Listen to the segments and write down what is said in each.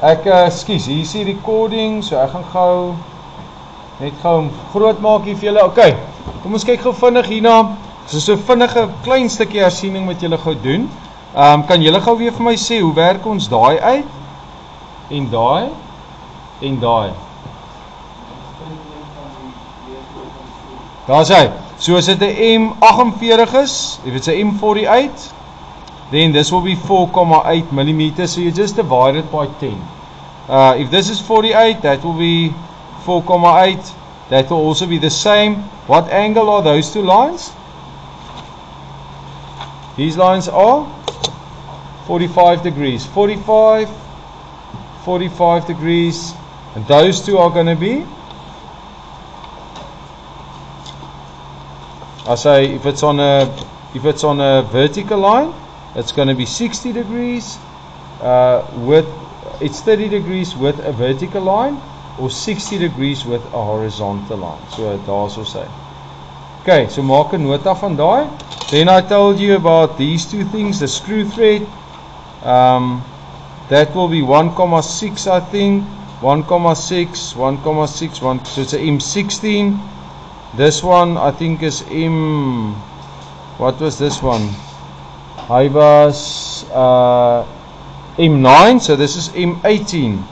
Ek skus, hier is die recording, so ek gaan net gou groot maak hier vir julle. Okay, kom ons kyk gou vinnig hierna. So vinnige klein stukkie hersiening wat julle gou doen. Kan julle gou weer vir my sê hoe werk ons daai uit? En daai en daai. Daar's hy. So as dit 'n M48 is, if it's 'n M48, then this will be 4.8 mm, so you just divide it by 10. If this is 48, that will be 4.8. That will also be the same. What angle are those two lines? These lines are 45 degrees. 45 degrees. And those two are going to be, I say if it's on a vertical line, it's going to be 60 degrees it's 30 degrees with a vertical line, or 60 degrees with a horizontal line. So daar's ons sê. Okay, so maak 'n nota van daai. Then I told you about these two things, the screw thread. That will be 1.6, I think. 1.6, 1.6, so it's a M16. This one I think is what was this one? Hy was M9, so this is M18.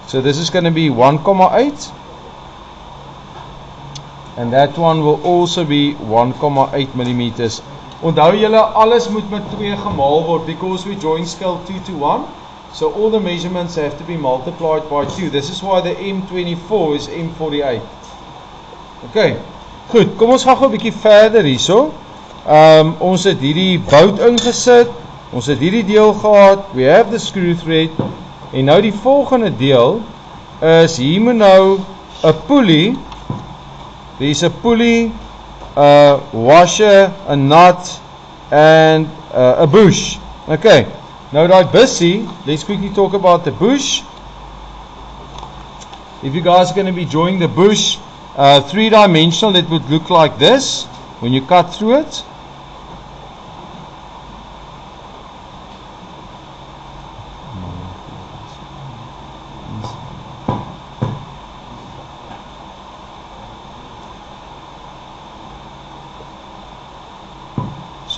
So this is going to be 1.8. And that one will also be 1.8 millimeters. Onthou julle, alles moet met 2 gemaal word, because we join scale 2 to 1. So all the measurements have to be multiplied by 2. This is why the M24 is M48. Okay, goed, kom ons gaan gou 'n bietjie verder hierso. Ons het hierdie bout ingesit. Ons het hierdie deel gehad. We have the screw thread. En nou die volgende deel is, hier moet nou 'n pulley. There's a pulley, a washer, a nut, and a bush. Okay, now that busy, let's quickly talk about the bush. If you guys are going to be joining the bush, 3-dimensional, it would look like this when you cut through it.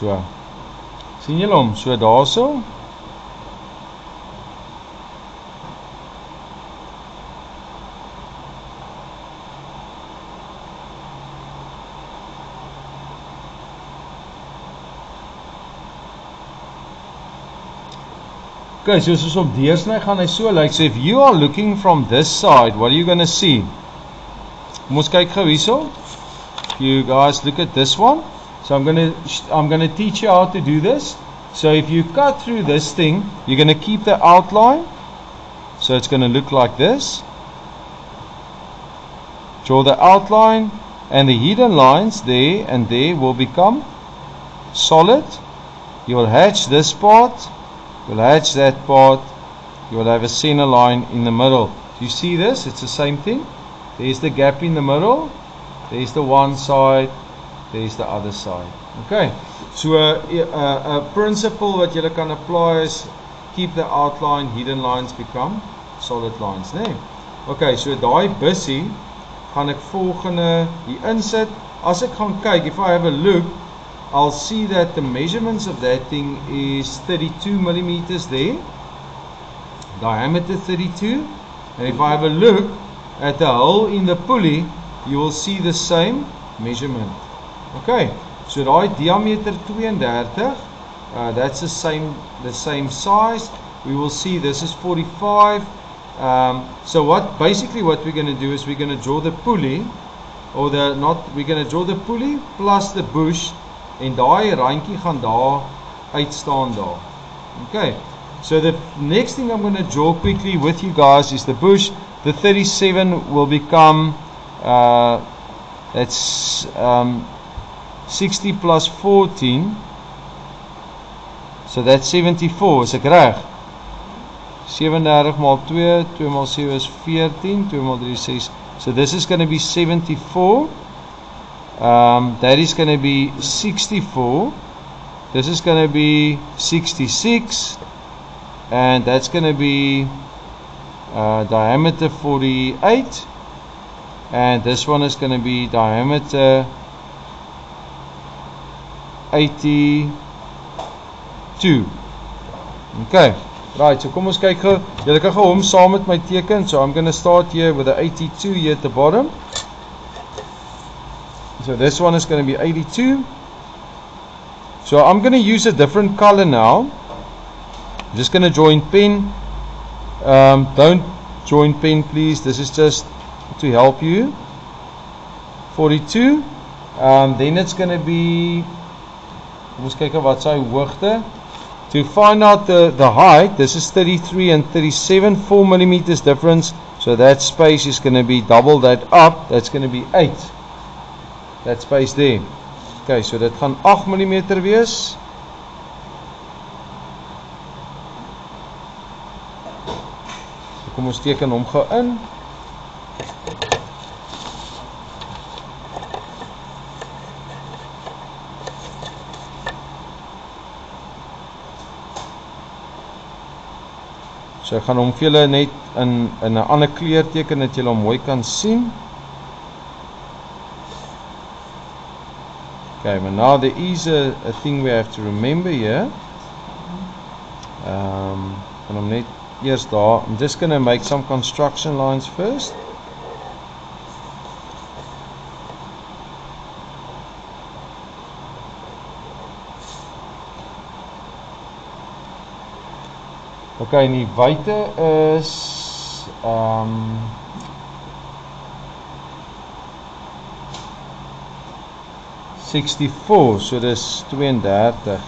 So, sien julle hom? So daarso. Okay, so soos op deursny gaan hy so lyk. So if you are looking from this side, what are you going to see? Kom ons kyk gou hierso. You guys look at this one. So I'm going to teach you how to do this. So if you cut through this thing, you're going to keep the outline. So it's going to look like this. Draw the outline, and the hidden lines there and there will become solid. You will hatch this part, you'll hatch that part, you will have a center line in the middle. Do you see this? It's the same thing. There's the gap in the middle, there's the one side, there's the other side. Okay, so a principle what you can apply is keep the outline, hidden lines become solid lines, nee? Okay, so daai bussie gaan ek volgende hier insit. As ek gaan kyk, if I have a look, I'll see that the measurements of that thing is 32 millimeters there, diameter 32, and if I have a look at the hole in the pulley, you will see the same measurement. Okay, so daai diameter 32, that's the same size. We will see this is 45. So basically what we're going to do is we're going to draw the pulley, we're going to draw the pulley plus the bush, en daai randjie gaan daar uitstaan daar. Okay, so the next thing I'm going to draw quickly with you guys is the bush. The 37 will become that's 60 plus 14, so that's 74, is ek reg? 37 maal 2, 2 maal 7 is 14, 2 maal 3 is 6, so this is going to be 74, that is going to be 64, this is going to be 66, and that's going to be diameter 48, and this one is going to be diameter 82. Okay, right, so kom ons kyk gou. Julle kan gou hom saam met my teken. So I'm going to start here with the 82 here at the bottom. So this one is going to be 82. So I'm going to use a different color now. I'm just going to join pen. Don't join pen, please. This is just to help you. 42. Then it's going to be, kom ons kyk wat sy hoogte. To find out the height, this is 33 and 37, 4 millimeters difference. So that space is going to be double that up. That's going to be 8. That space there. Okay, so dit gaan 8 millimeter wees. So kom ons teken hom gou in. So ek gaan hom vir julle net in 'n ander kleur teken dat julle hom mooi kan sien. Okay, but now there is a thing we have to remember here. Gaan hom net eers daar. I'm just going to make some construction lines first. Okay, en die wyte is 64, so dis 32.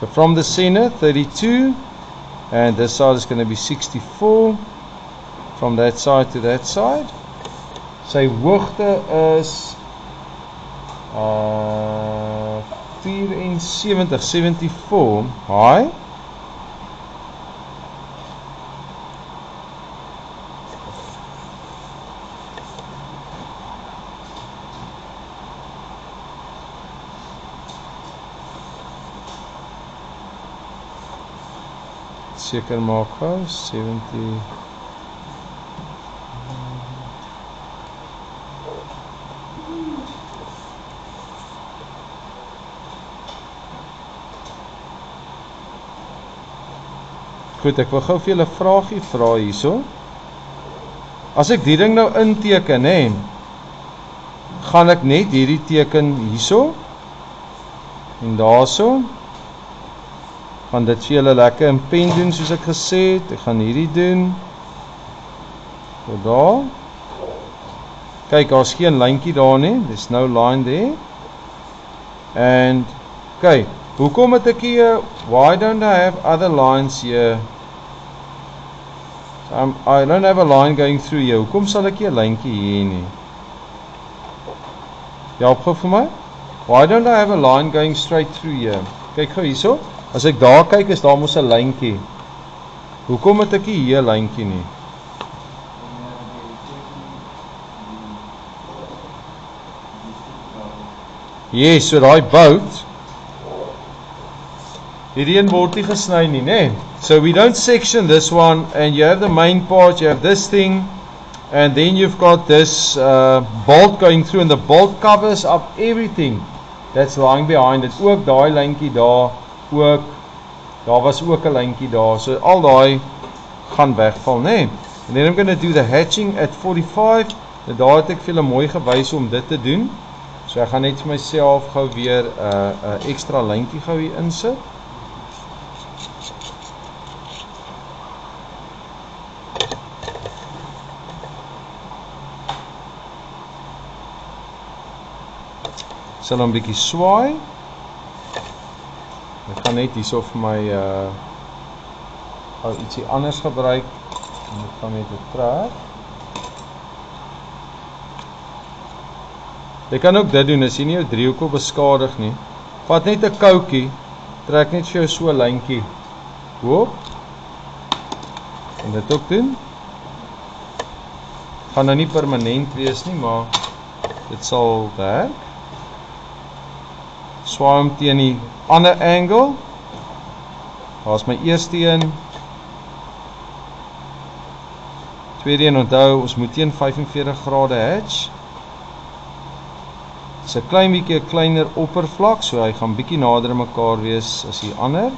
So from the center 32, and this side is going to be 64 from that side to that side. Sy hoogte is 74 high. Seker maak gou 70. Goed, ek wil gou vir julle 'n vraagie vra hierso. As ek die ding nou inteken, hè, gaan ek net hierdie teken hierso en daarso. Gaan dit vir julle lekker in pen doen soos ek gesê het. Ek gaan hierdie doen. So daar. Kyk, daar's geen lyntjie daar nie. There's no line there. And okay, hoekom het ek hier, why don't I have other lines here? So I don't have a line going through here. Hoekom sal ek hier 'n lyntjie hier nie? Ja, opgou vir my. Why don't I have a line going straight through here? Kyk gou hierso. As ek daar kyk, is daar mos 'n lyntjie. Hoekom het ek hier 'n lyntjie nie? Yes, so daai bout hierdie een word nie gesny nie, né? So we don't section this one, and you have the main part, you have this thing, and then you've got this bolt going through, and the bolt covers up everything that's lying behind it. Ook daai lyntjie daar, ook daar was ook 'n lyntjie daar. So al daai gaan wegval, né? And then I'm going to do the hatching at 45. En daar het ek vir julle mooi gewys om dit te doen. So ek gaan net vir myself gou weer 'n ekstra lyntjie gou hier insit. Sal hom 'n bietjie swaai. Ek gaan net hierso vir my ietsie anders gebruik. Ek gaan net dit trek. Jy kan ook dit doen as jy nie jou driehoek beskadig nie. Vat net 'n koutjie, trek net vir jou so 'n lyntjie. Hoop. En dit ook doen. Gaan nou nie permanent wees nie, maar dit sal werk. swaai hom teen die ander angle. Daar is my eerste een. Tweede een, onthou, ons moet teen 45 grade hatch. Dit is 'n klein bietjie 'n kleiner oppervlak, so hy gaan bietjie nader aan mekaar wees as die ander.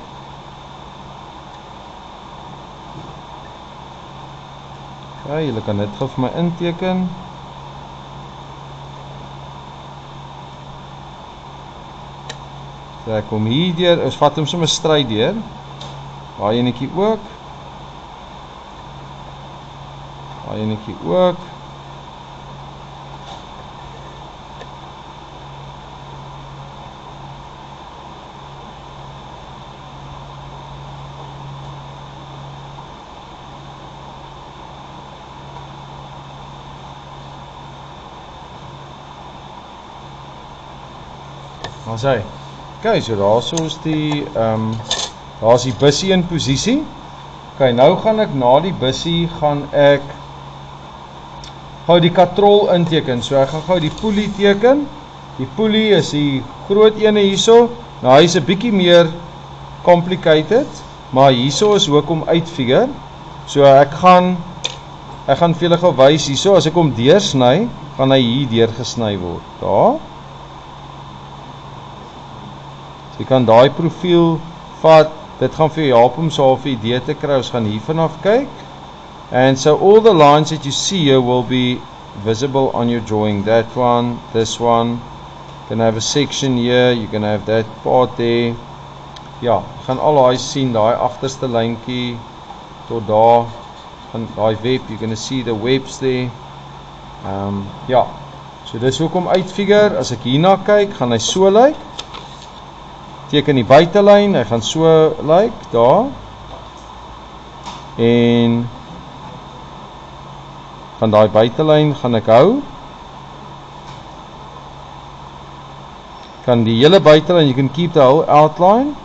Okay, julle kan dit gou vir my inteken. So ek kom hier deur, ons vat hom sommer stryd deur. Daai enetjie ook. Daai enetjie ook. As hy. Okay, so daar is die daar's die bussie in posisie. Okay, nou gaan ek na die bussie gaan ek gou die katrol inteken. So ek gaan gou die pulley teken. Die pulley is die groot ene hierso. Nou hy is 'n bietjie meer complicated, maar hierso is hoe ek hom uitfigure. So ek gaan vir julle gou wys hierso, as ek hom deursny, gaan hy hier deur gesny word. Daar. Jy kan daai profiel vat, dit gaan vir jou help om so 'n idee te kry. Ons gaan hier vanaf kyk. And so all the lines that you see here will be visible on your drawing. That one, this one. You can have a section here, you can have that part there. Ja, jy gaan al daai sien, daai agterste lyntjie tot daar, van daai web, you're going to see the webs there. Ja, so dis hoekom uitfigure, as ek hierna kyk, gaan hy so lyk. Teken die buitelyn, hy gaan so lyk, daar. En van daai buitelyn gaan ek hou. Kan die hele buitelyn, you can keep the whole outline.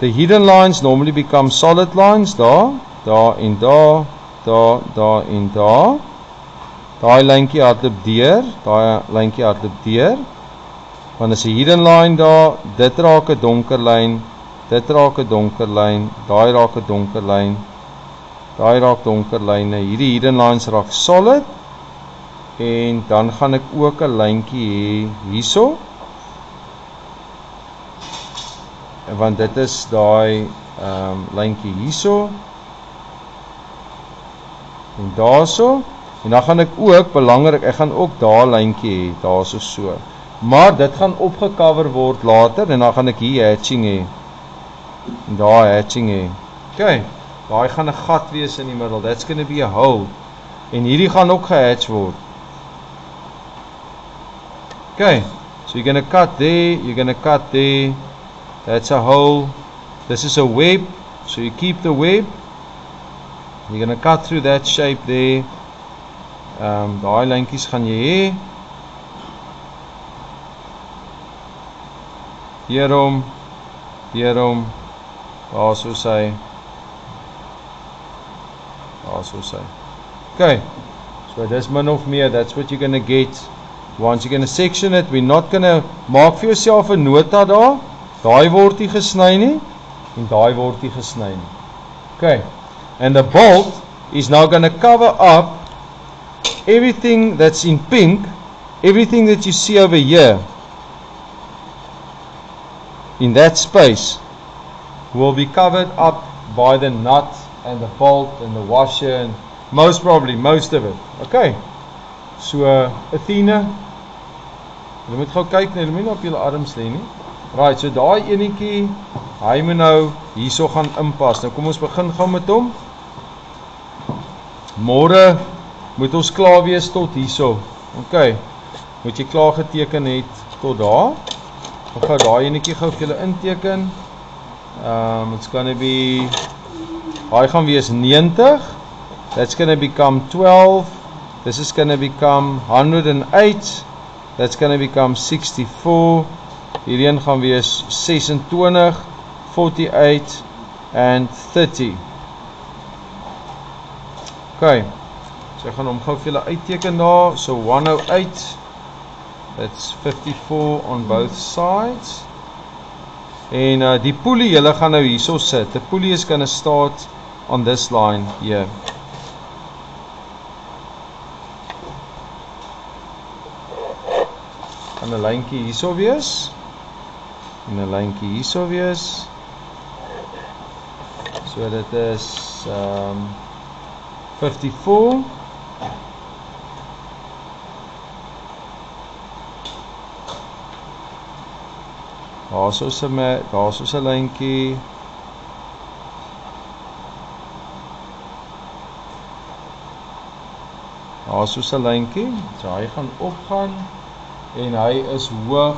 The hidden lines normally become solid lines, daar en daar, daar en daar. Daai lyntjie hardloop deur, daai lyntjie hardloop deur. Want as 'n hidden line daar, dit raak 'n donker lyn, dit raak 'n donker lyn, daai raak 'n donker lyn, daai raak donker lyne. Hierdie hidden lines raak solid. En dan gaan ek ook 'n lyntjie hê hierso. Want dit is daai lyntjie hierso. En daarso. En dan gaan ek ook, belangrik, ek gaan ook daar lyntjie hê, daarso so. Maar dit gaan opgecover word later en dan gaan ek hier hatching hê. En daar hatching hê. Okay, daai gaan 'n gat wees in die middel. That's going to be a hole. En hierdie gaan ook gehatch word. Okay, so you're going to cut there, you're going to cut there. That's a hole. This is a web, so you keep the web. You're going to cut through that shape there. Daai lyntjies gaan jy hê. Hierom, daar so sy. Daar so sy. Okay, so dis min of meer, that's what you're going to get. Once you're going to section it, we're not going to maak vir jouself 'n nota daar. Daai word nie gesny nie en daai word nie gesny nie. Okay. And the bolt is now going to cover up everything that's in pink, everything that you see over here. In that space will be covered up by the nut and the bolt and the washer and most of it. Okay. So Athena, jy moet gou kyk, jy moet nie op jou arms lê nie. Right, so daai enetjie, hy moet nou hierso gaan inpas. Nou kom ons begin gou met hom. Môre moet ons klaar wees tot hierso. Okay. Moet jy klaar geteken het tot daar. Ek gaan daai enetjie gou vir julle inteken. It's going to be, hy gaan wees 90. That's going to become 12. This is going to become 108. That's going to become 64. Hierheen gaan wees 26, 48 and 30. Okay. So ek gaan hom gou vir julle uitteken daar. So 108. That's 54 on both sides. En die pulley julle gaan nou hierso sit. The pulley is going to start on this line here. Gaan 'n lyntjie hierso wees. En 'n lyntjie hierso wees. So dit is 54. Daar's 'n lyntjie. Daar's 'n lyntjie. So hy gaan opgaan en hy is hoog.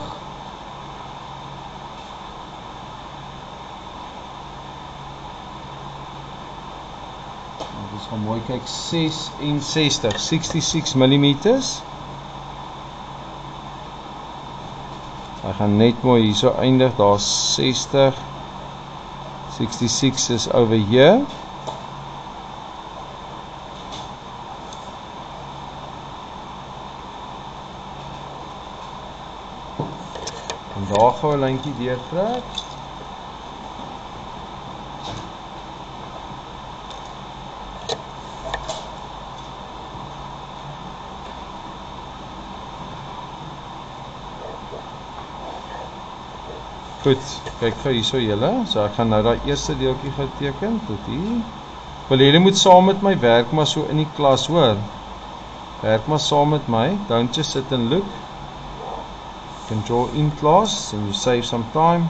Ons gaan mooi kyk, 66 mm. Hy gaan net mooi hierso eindig, daar's 60. 66 is over here. En daar gaan 'n lyntjie deurtrek. Goed, kyk gou hierso julle. So ek gaan nou daai eerste deeltjie gou teken tot hier. Wil julle moet saam met my werk maar so in die klas, hoor. Werk maar saam met my. Don't just sit and look. You can draw in class and you save some time.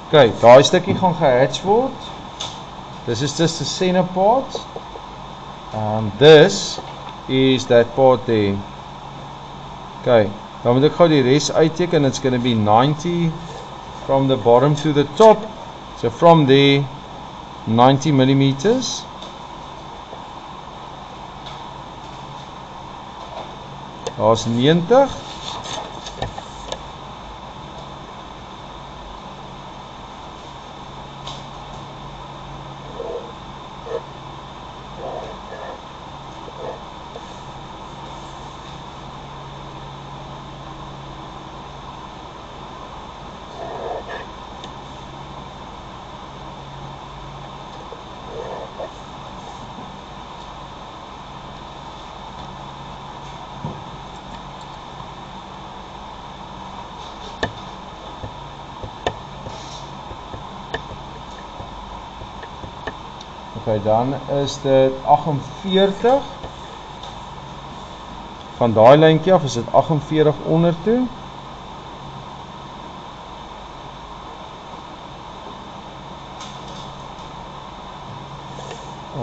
Okay, daai stukkie gaan gehatch word. This is just the center part. This is that part there. Okay, dan moet ek gou die res uitteken. It's going to be 90 from the bottom to the top. So from there, 90 millimeters. Daar's 90. Okay, dan is dit 48. Van daai lyntjie af is dit 48 onder toe.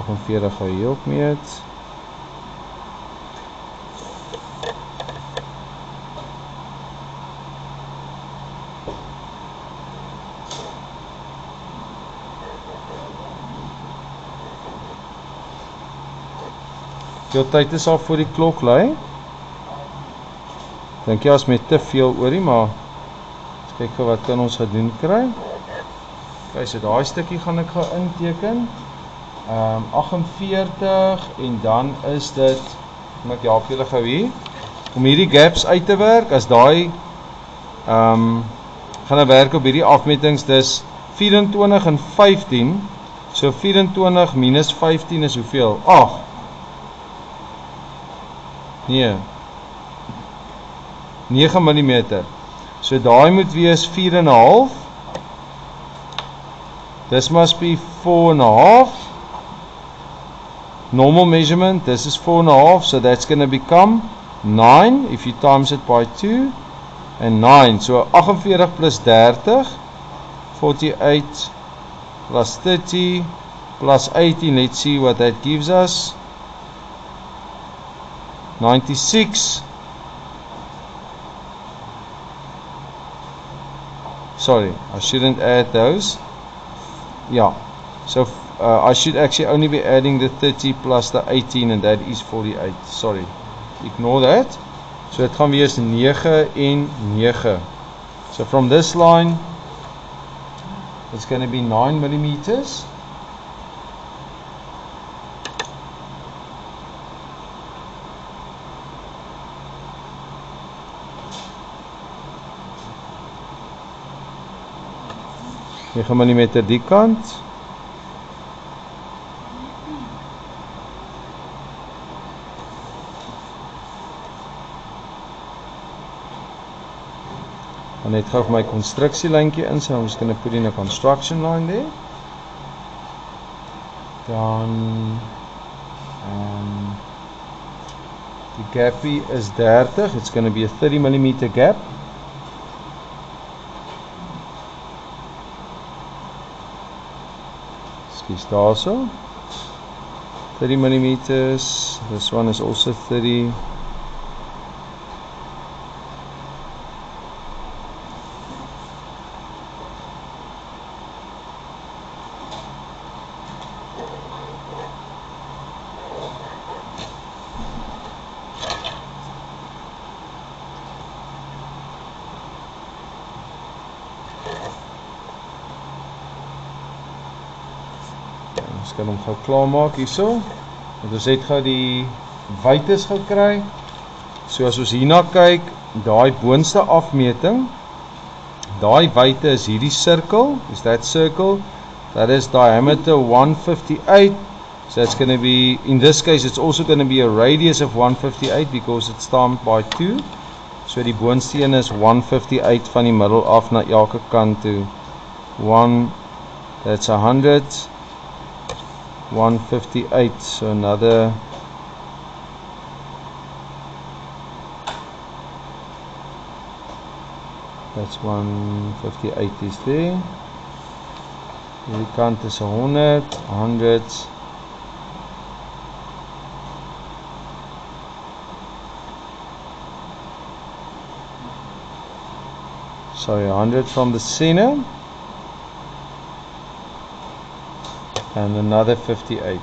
Gaan hier ook meet. Jou tyd is al voor die klok lui. Dink jy as met te veel oorie, maar kyk gou wat kan ons gedoen kry. Okay, so daai stukkie gaan ek gou inteken. 48 en dan is dit, kom ek help julle gou hier, om hierdie gaps uit te werk. As daai gaan ek werk op hierdie afmetings, dis 24 en 15. So 24 minus 15 is hoeveel? 8. Nee, 9 mm. So daai moet wees 4,5. This must be 4,5. Normal measurement, this is 4,5. So that's going to become 9 if you times it by 2. And 9. So 48 plus 30. 48 plus 30 plus 18. Let's see what that gives us. 96. Sorry, I shouldn't add those. Yeah, so I should actually only be adding the 30 plus the 18 and that is 48. Sorry, ignore that. So it gaan wees 9 en 9. So from this line, it's going to be 9 millimeters. 9 mm die kant. En net gou vir my konstruksielyntjie in, so I'm just going to put in a construction line there. Dan die gappie is 30, it's going to be a 30 mm gap. Skus daarso. 30 mm, this one is also 30. Ons kan hom gou klaar maak hierso. Want ons het gou die wytes gekry. So as ons hierna kyk, daai boonste afmeting, daai wyte is hierdie sirkel, is that circle, that is diameter 158. So it's going to be, in this case it's also going to be a radius of 158 because it's times by 2. So die boonste een is 158 van die middel af na elke kant toe. 1, that's 100. 158, so another that's 158 is there. Hierdie kant is 100, 100. Sorry, 100 from the center. And another 58.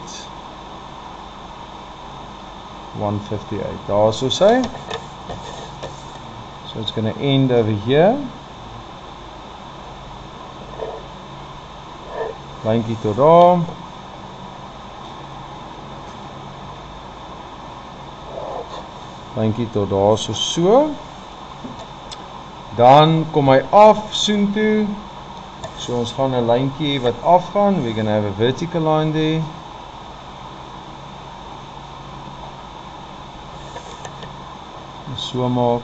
158. Also say. So it's going to end over here. Lyntjie tot daar. Lyntjie tot daar so. Dan kom hy af soontoe. So ons gaan 'n lyntjie wat afgaan. We're going to have a vertical line there. So maak.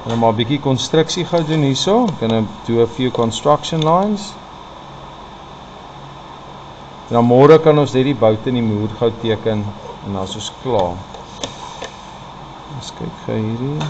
En maar 'n bietjie konstruksie gou doen hierso. I'm going to do a few construction lines. En dan môre kan ons net die boute in die muur gou teken en dan is ons klaar. Eens kyk gou hierdie.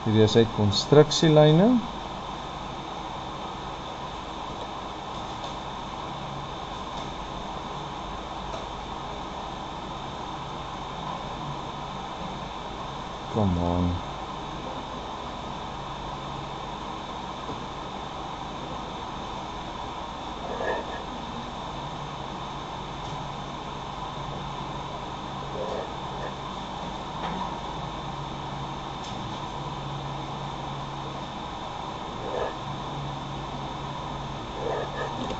Hierdie is uit konstruksielyne. Come on.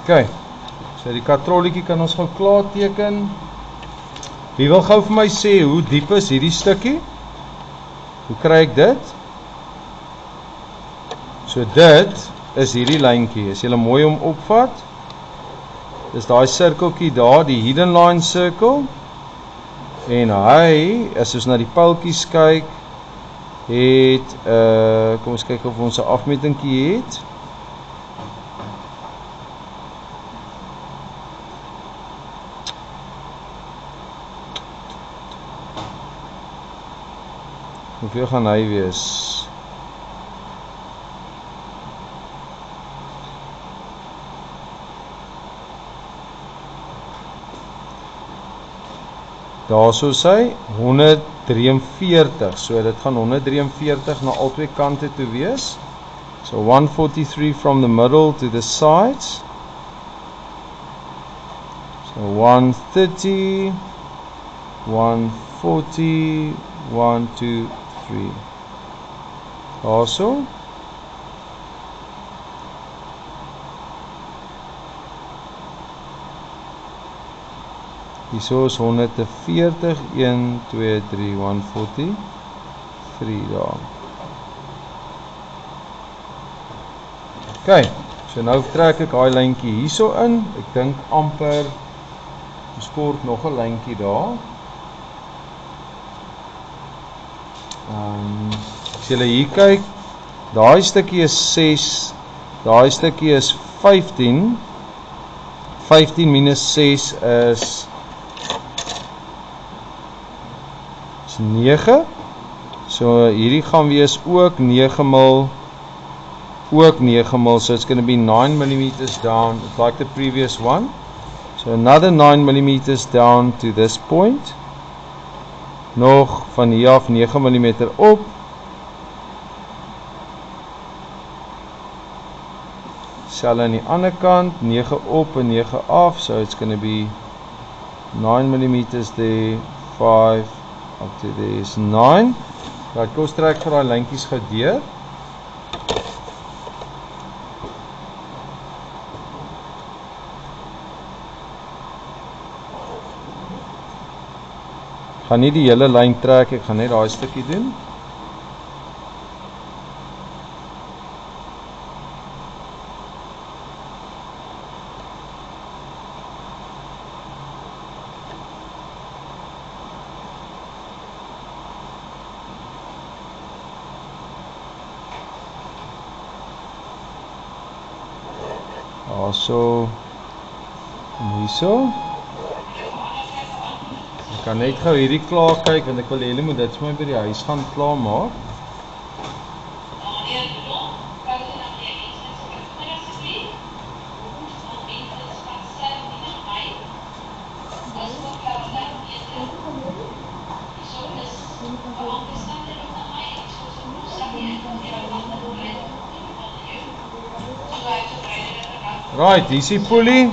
Okay, so die katrolletjie kan ons gou klaar teken. Wie wil gou vir my sê hoe diep is hierdie stukkie? Hoe kry ek dit? So dit is hierdie lyntjie. As jy mooi om opvat, dis daai sirkeltjie daar, die hidden line circle. En hy, as ons na die pyltjies kyk, het kom ons kyk of ons 'n afmetingkie het. Hoeveel gaan hy wees? Daar sou sy 143, so dit gaan 143 na albei kante toe wees. So 143 from the middle to the sides. So 130, 140, 1, 2, 3. Also, hierso is 140, 1, 2, 3, 140, 3 daar. Ok, so nou trek ek daai lyntjie hierso in. Ek dink amper ons kort nog 'n lyntjie daar. As julle hier kyk, daai stukkie is 6, daai stukkie is 15. 15 minus 6 is 9. So hierdie gaan wees ook 9 mil. Ook 9 mil, so it's going to be 9 millimeters down, like the previous one. So another 9 millimeters down to this point. Nog van hier af 9 millimeter op. Selfde aan die ander kant, 9 op en 9 af, so it's going to be 9 millimeters there, 5 up to there is 9. Right, kom ons trek vir daai lyntjies gou deur. Ek gaan nie die hele lyn trek, ek gaan net daai stukkie doen. So en hierso. Ek kan net gou hierdie klaar kyk want ek wil hê julle moet dit vir my by die huis gaan klaar maak. Right, hier is die pulley.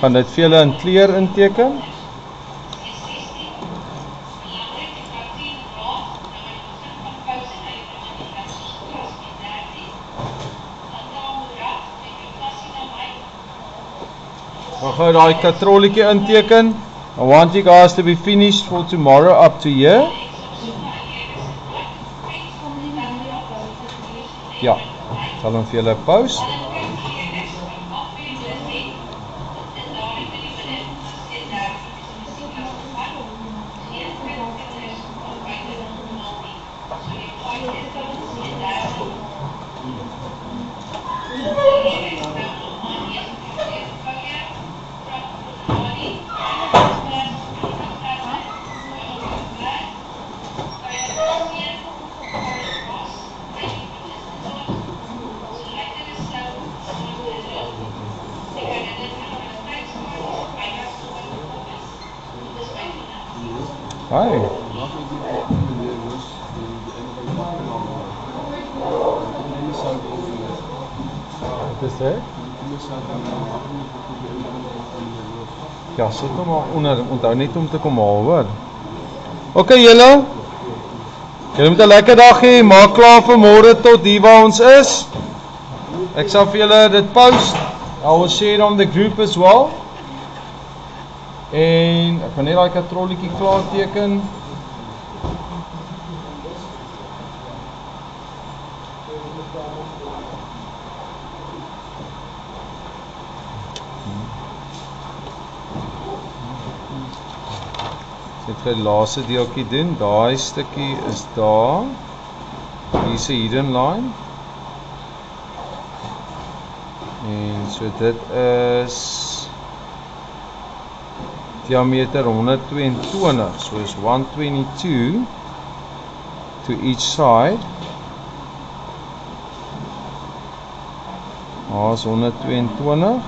Gaan dit vir julle in kleur inteken. Gaan gou daai katrolletjie inteken. I want you guys to be finished for tomorrow up to here. Ja, sal hom vir julle post. Hi. Wat is dit? Ja, sit hom maar onder. Onthou net om te kom haal, hoor. OK julle. Julle moet 'n lekker dag hê. Maak klaar vir môre tot hier waar ons is. Ek sal vir julle dit post. I will share on the group as well. En ek gaan net daai katrolletjie klaar teken. Net vir die laaste deeltjie doen. Daai stukkie is daar. Hier is 'n hidden line. En so dit is diameter 122, so is 122 to each side. Daar's 122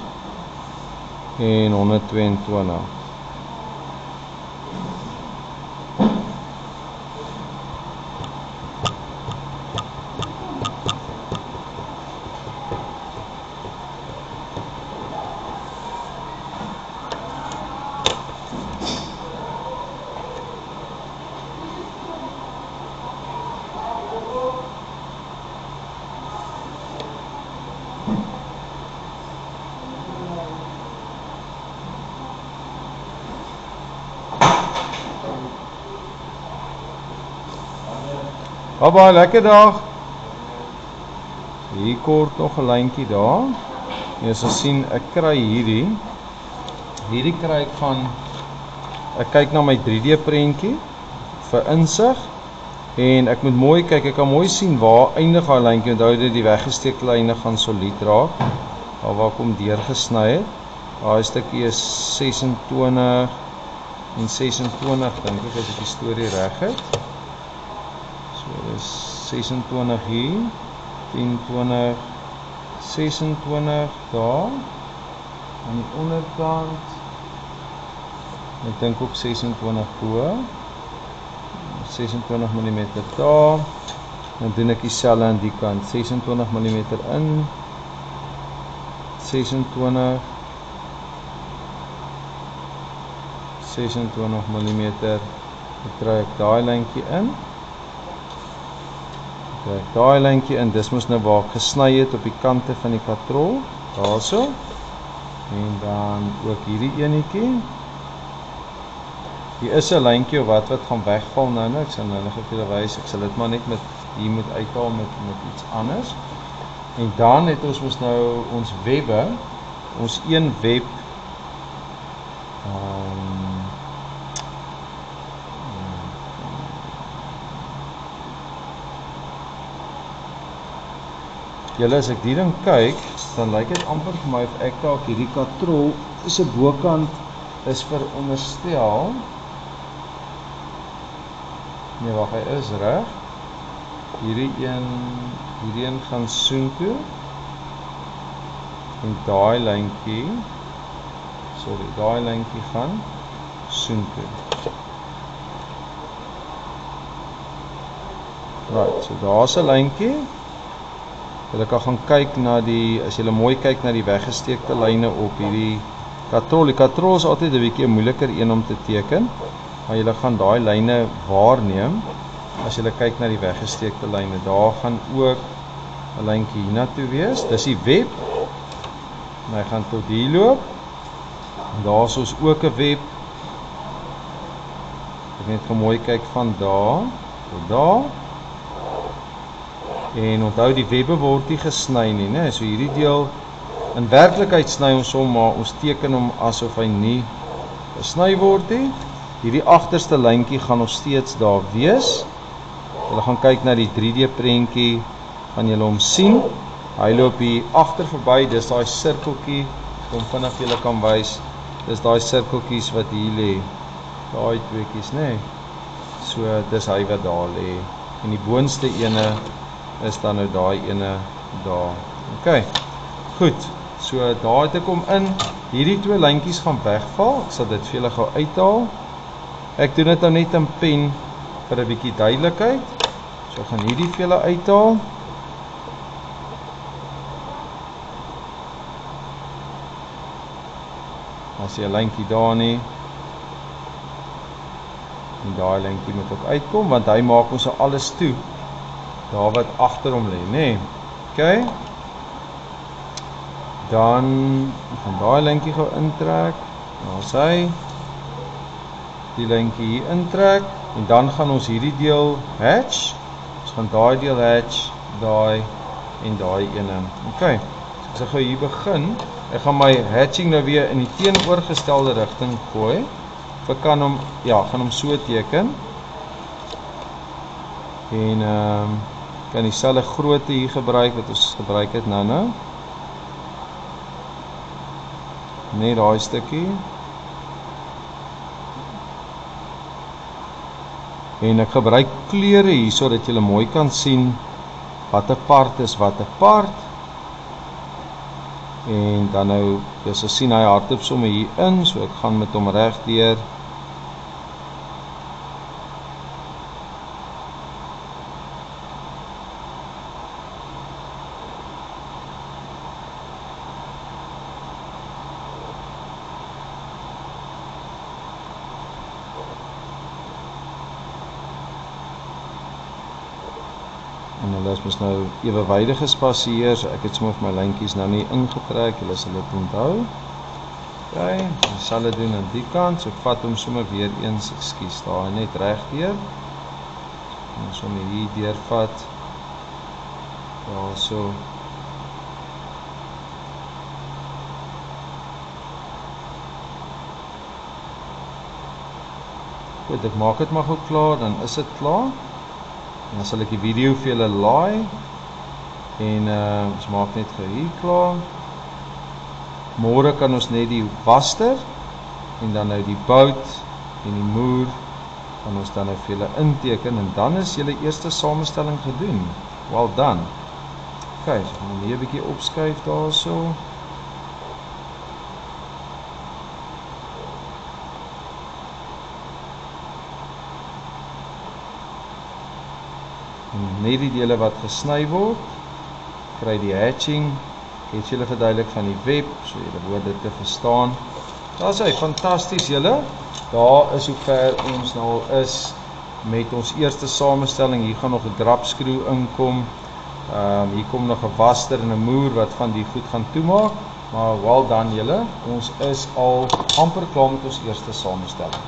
en 122. Bye bye, lekker dag. Hier kort nog 'n lyntjie daar. Jy sal sien ek kry hierdie kry ek van ek kyk na my 3D prentjie vir insig en ek moet mooi kyk, ek kan mooi sien waar eindig daai lyntjie. Onthou dit die weggesteekte lyne gaan solied raak. Daar waar ek hom deurgesny het. Daai stukkie is 26 en 26 dink ek as ek die storie reg het. So dis 26 hier, 10, 20, 26 daar aan die onderkant. Ek dink ook 26 bo. 26 mm daar. Dan doen ek dieselfde aan die kant. 26 mm in. 26 mm. Ek kry ek daai lyntjie in. Kijk, daai lyntjie in, dis mos nou waar ek gesny het op die kante van die katrol, daarso. En dan ook hierdie enetjie. Hier is 'n lyntjie of wat gaan wegval nou. Ek sal nou nog vir julle wys. Ek sal dit maar net met hier moet uithaal met iets anders. En dan het ons mos nou ons webbe, ons een web julle as ek die ding kyk, dan lyk dit amper vir my of ek dalk hierdie katrol se bokant is veronderstel. Nee, wag, hy is reg. Hierdie een gaan soontoe. En daai lyntjie, daai lyntjie gaan soontoe. Right, so daar's 'n lyntjie. Julle kan gaan kyk na as julle mooi kyk na die weggesteekte lyne op hierdie katrol. Die katrol is altyd 'n bietjie 'n moeiliker een om te teken, maar julle gaan daai lyne waarneem as julle kyk na die weggesteekte lyne. Daar gaan ook 'n lyntjie hiernatoe wees. Dis die web. En hy gaan tot hier loop. En daar's ons ook 'n web. Ek net gou mooi kyk van daar tot daar. En onthou die webbe word nie gesny nie, né? So hierdie deel in werklikheid sny ons hom, maar ons teken hom asof hy nie gesny word nie. Hierdie agterste lyntjie gaan nog steeds daar wees. Julle gaan kyk na die 3D prentjie, gaan julle hom sien. Hy loop hier agter verby, dis daai sirkeltjie, kom vinnig julle kan wys. Dis daai sirkeltjies wat hier lê. Daai tweeetjies, né? So dis hy wat daar lê. En die boonste ene is dan nou daai ene daar. OK. Goed. So daar het ek hom in. Hierdie twee lyntjies gaan wegval. Ek sal dit vir julle gou uithaal. Ek doen dit nou net in pen vir 'n bietjie duidelikheid. So ek gaan hierdie vir julle uithaal. As jy 'n lyntjie daar nie. En daai lyntjie moet ook uitkom want hy maak ons alles toe. Daar wat agter hom lê, nê? OK. Dan gaan daai lyntjie gou intrek. Daar's hy. Die lyntjie hier intrek en dan gaan ons hierdie deel hatch. Ons gaan daai deel hatch, daai en daai ene. OK. So as ek gou hier begin, ek gaan my hatching nou weer in die teenoorgestelde rigting gooi. Ek kan hom gaan hom so teken. En kan dieselfde grootte hier gebruik wat ons gebruik het nou. Net daai stukkie. En ek gebruik kleure hier sodat jy mooi kan sien watter part is watter part. En dan nou, jy sal sien hy hardloop sommer hier in, so ek gaan met hom reg deur. En hulle is mos nou ewewydige spasieer, so ek het sommer my lyntjies nou nie ingetrek, julle sal dit onthou. OK, ons sal dit doen aan die kant, so ek vat hom sommer weer eens, ekskuus, daar net reg deur. Ons hom hier deurvat. Daar so. Goed, ek maak dit maar gou klaar, dan is dit klaar. En dan sal ek die video vir julle laai. En ons maak net gou hier klaar. Môre kan ons net die waster en dan nou die bout en die moer kan ons dan nou vir julle inteken en dan is julle eerste samestelling gedoen. Well done. Okay, so ek gaan hier 'n bietjie opskuif daarso. Net die dele wat gesny word, kry die hatching, het julle verduidelik van die web, so julle behoort dit te verstaan. Daar is hy, fantasties julle. Daar is hoe ver ons nou al is met ons eerste samestelling. Hier gaan nog 'n drapskroe inkom. Hier kom nog 'n waster en 'n moer wat van die goed gaan toemaak. Maar well done julle. Ons is al amper klaar met ons eerste samestelling.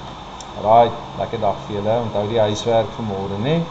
Alright, lekker dag vir julle. Onthou die huiswerk vir môre, né?